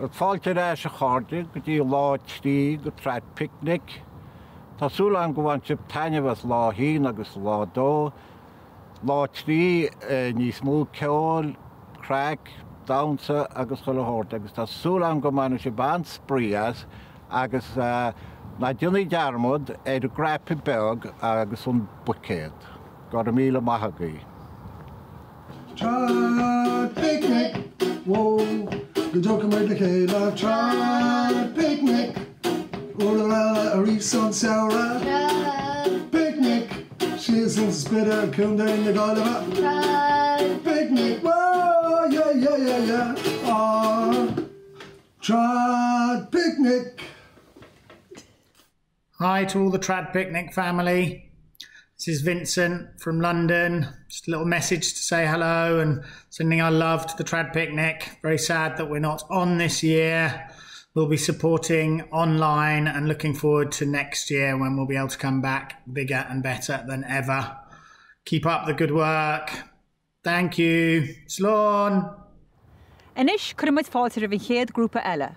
Fáilte éis a cháde go dtí lá trí go Traidphicnic. Tásúil an go bhain sib tainneamh lá hín agus lá dó. Lá trí níos mó ceol, craig, damsa agus chulathórt agus tásúil an go bhain sib an sprías agus na dionnaí dearmod a grappa Bheadh agus an Bucketeers. Got a míle maithagaí. Traidphicnic, whoa, go joke about the céile. Traidphicnic, oh la la, a reef sun sour. Traidphicnic, she's in spitter, come down the gulliver. Traidphicnic, whoa, yeah, yeah, yeah, yeah. Ah, Traidphicnic. Hi to all the Traidphicnic family. This is Vincent from London. Just a little message to say hello and sending our love to the Traidphicnic. Very sad that we're not on this year. We'll be supporting online and looking forward to next year when we'll be able to come back bigger and better than ever. Keep up the good work. Thank you. Slán. Inis chuirmuid fáilte a bhí chéad grúpa eile.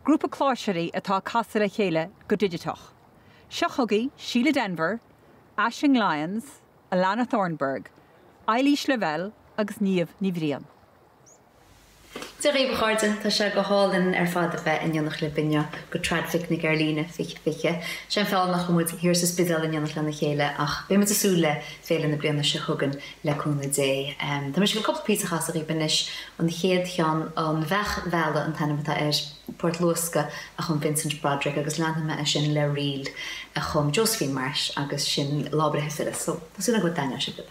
Grúpa cláisirí atá casa le chéile go digitoch. Seo chugaí Síle Denvir, Ashing Lyons, Allannah Thornburgh, Eilís Lavelle agus Niamh ní Bhriain. Tá réomh cháirte tá sé go hálann fad a bheith in dionach le binne go Traidphicnic líne fiche. Sin fáil nach chumúid hir sa spidal in dionach lena chéile ach bé mu asúla féile na bliana se chugan leúna dé. Tá mar go coppla pí chas a ribanis an chéad chean an bheith bheile an tanimtá Port Losca a chun Vincent Broderick agus Allannah a sin le riil a chun Josephine Marsh agus sin lábrethe Phyllis. So tásúna go daine se bib.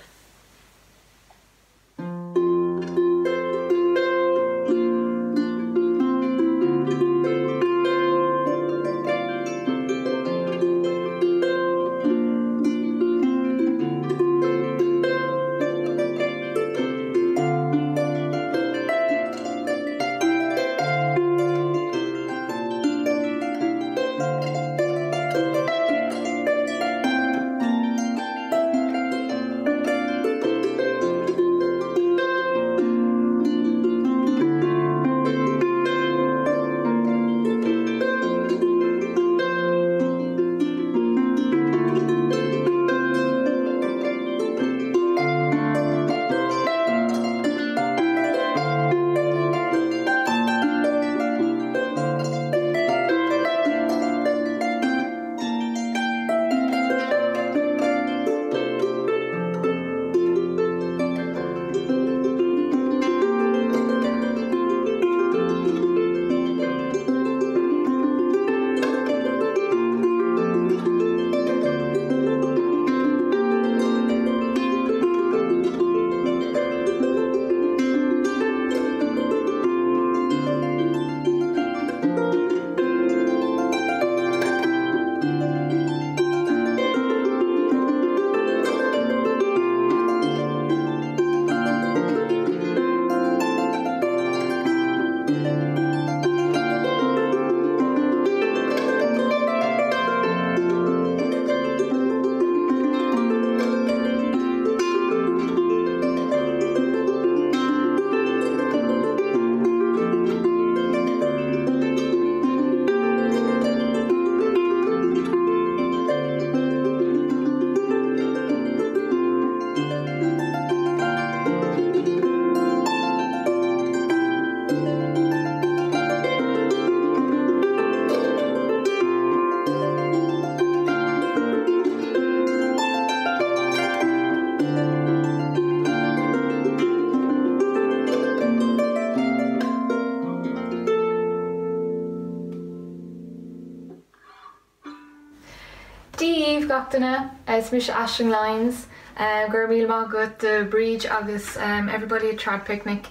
Allannah, Smish Ashing Lyons, Gurmilma got the bridge agus everybody at Traidphicnic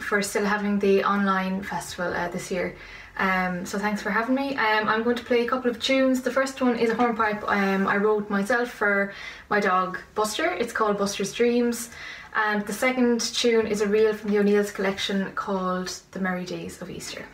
for still having the online festival this year. So thanks for having me. I'm going to play a couple of tunes. The first one is a hornpipe I wrote myself for my dog Buster. It's called Buster's Dreams. And the second tune is a reel from the O'Neill's collection called The Merry Days of Easter.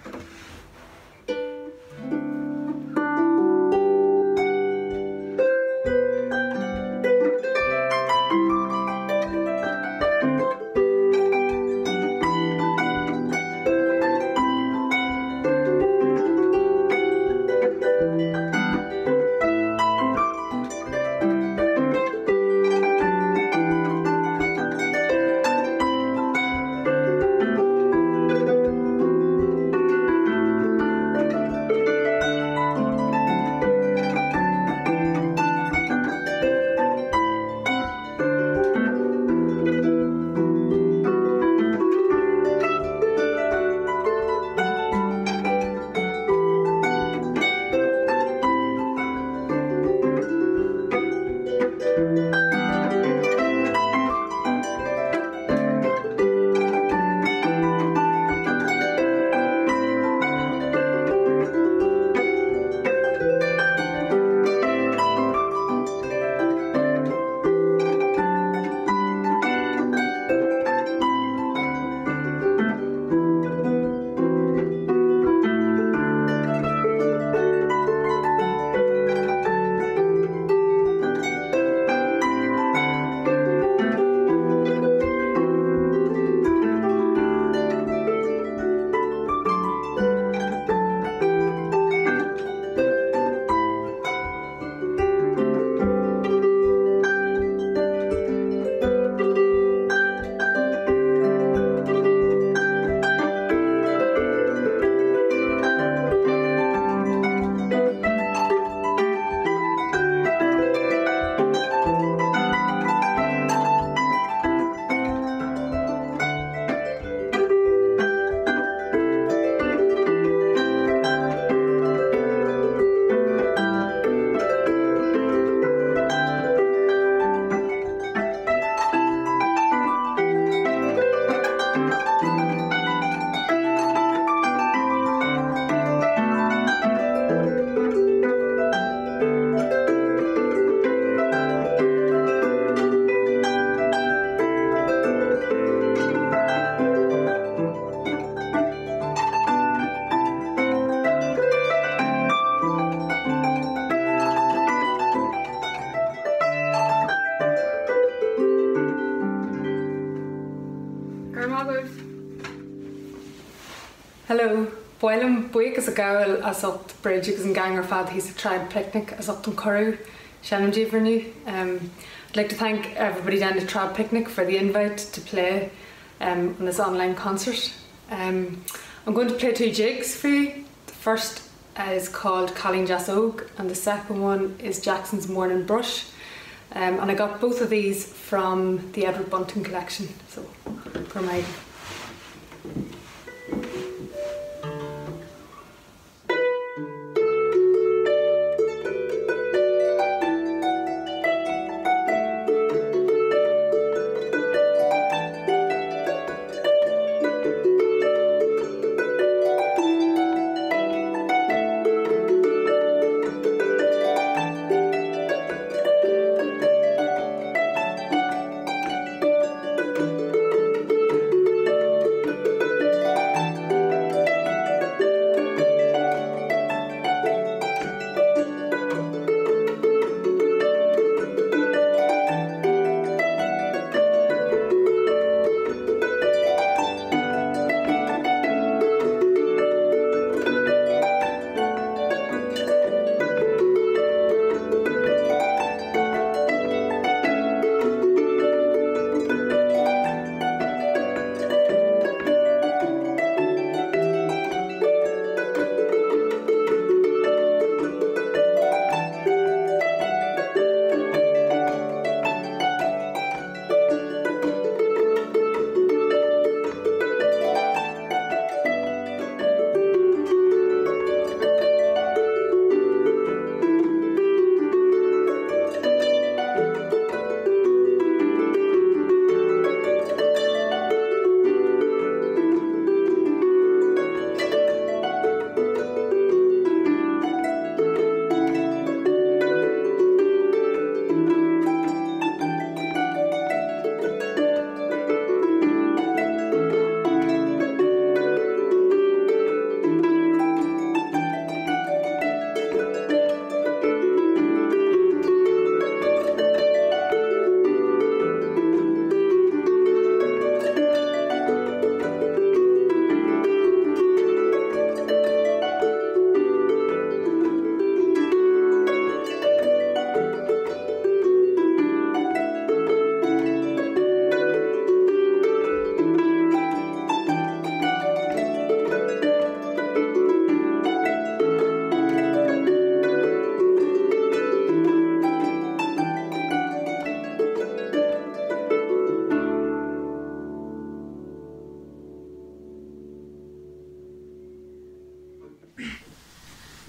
Hello, Bhailim buíoch is a gael as ocht bridge agus an gang ar fad he's a Traidphicnic as ocht an Corú, Shannon Giverny. I'd like to thank everybody down the Traidphicnic for the invite to play on this online concert. I'm going to play 2 jigs for you. The first is called Calling Jas Og and the second one is Jackson's Morning Brush. And I got both of these from the Edward Bunting collection, so for my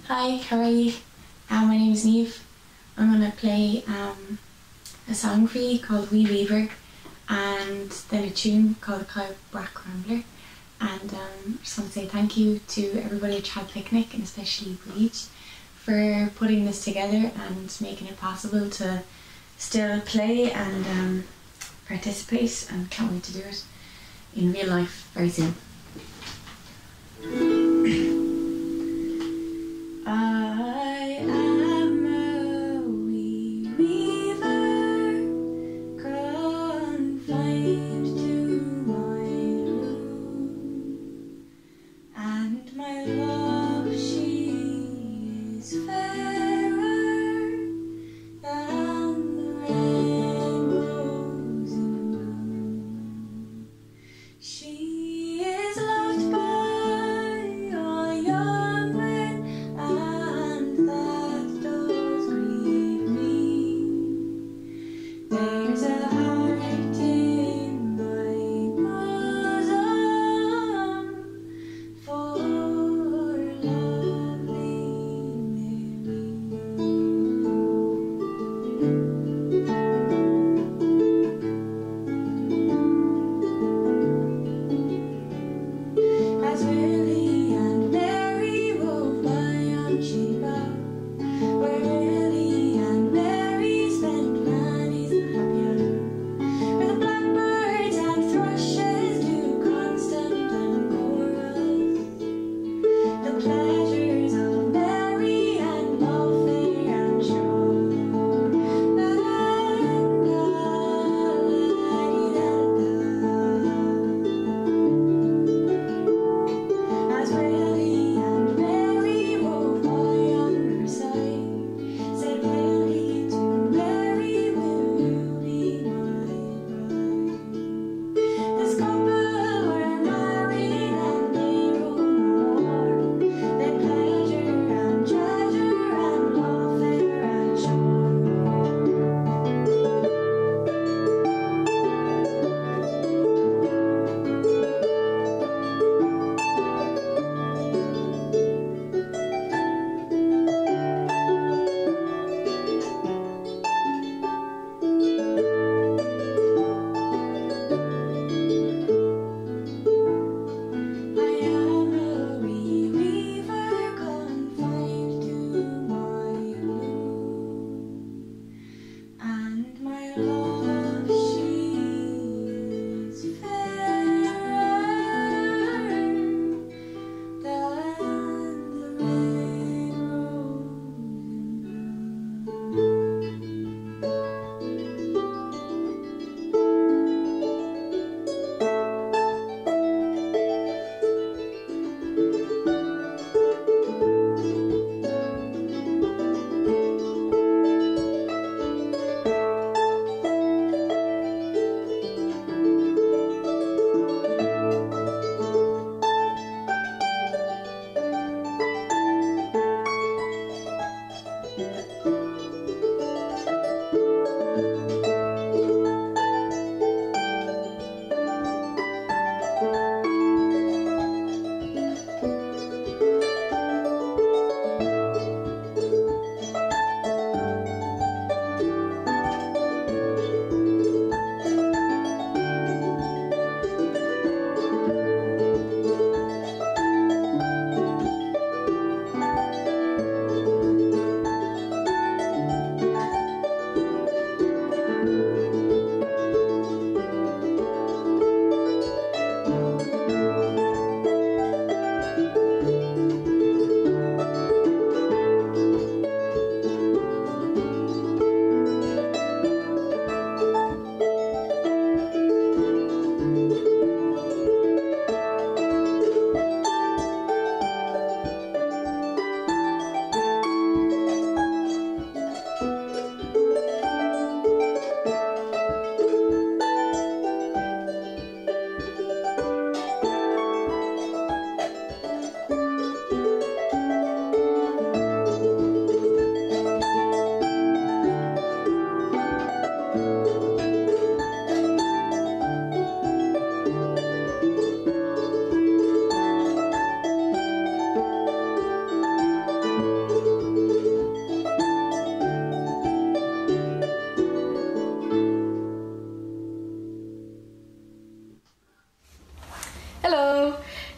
Hi, how are you? My name is Niamh. I'm going to play a song for you called Wee Weaver and then a tune called Cow Brack Rambler. And just want to say thank you to everybody at Traidphicnic and especially Bheadh for putting this together and making it possible to still play and participate, and can't wait to do it in real life very soon. I am a wee weaver, confined to my room, and my love, she is fairer than the red rose in bloom. She is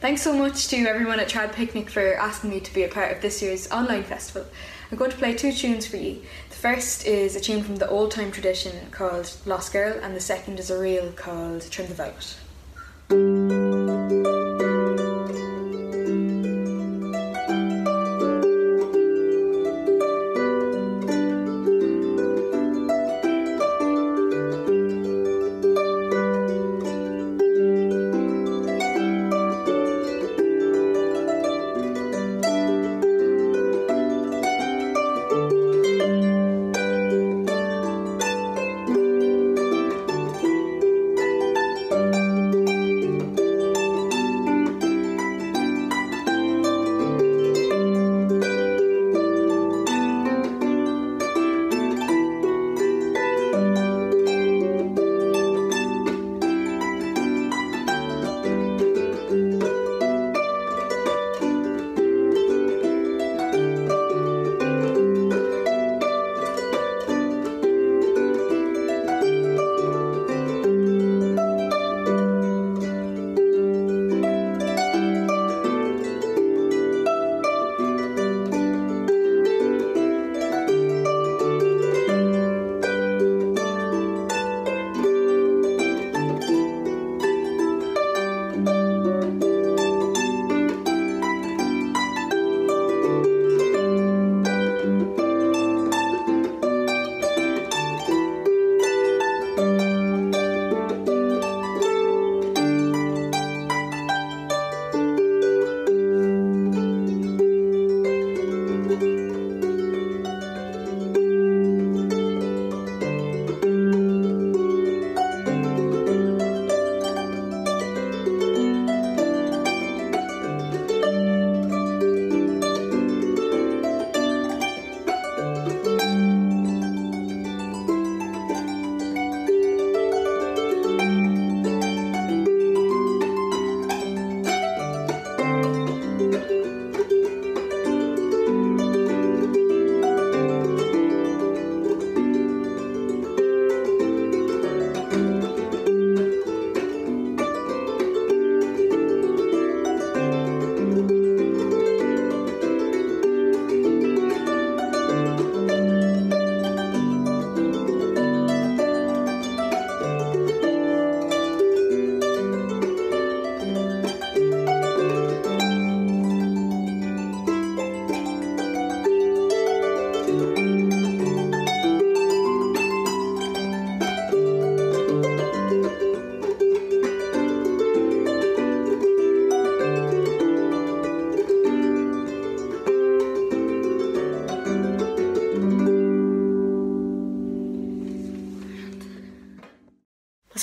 Thanks so much to everyone at Trad Picnic for asking me to be a part of this year's online festival. I'm going to play 2 tunes for you. The first is a tune from the old time tradition called Lost Girl, and the second is a reel called Trim the Velvet.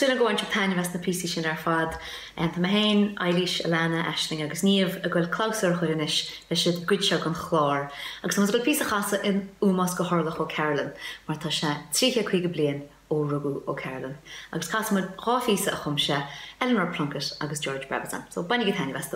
Súla go bhaint taine bheas na písaí sin ar fad Tá Bhriain, Eilís, Allannah, Aisling agus Niamh a gfuil clásar chuiris le siad goidseach an chlár. Agus tá go písa chaasa in úmas go tharlach ó Carolan, mar tá sé 35 bliain ó rugú ó Carolan. Agus chasamid 3 físa a chumse, Eleanor Plunkett agus George Brabazon. So bainnig taine bheas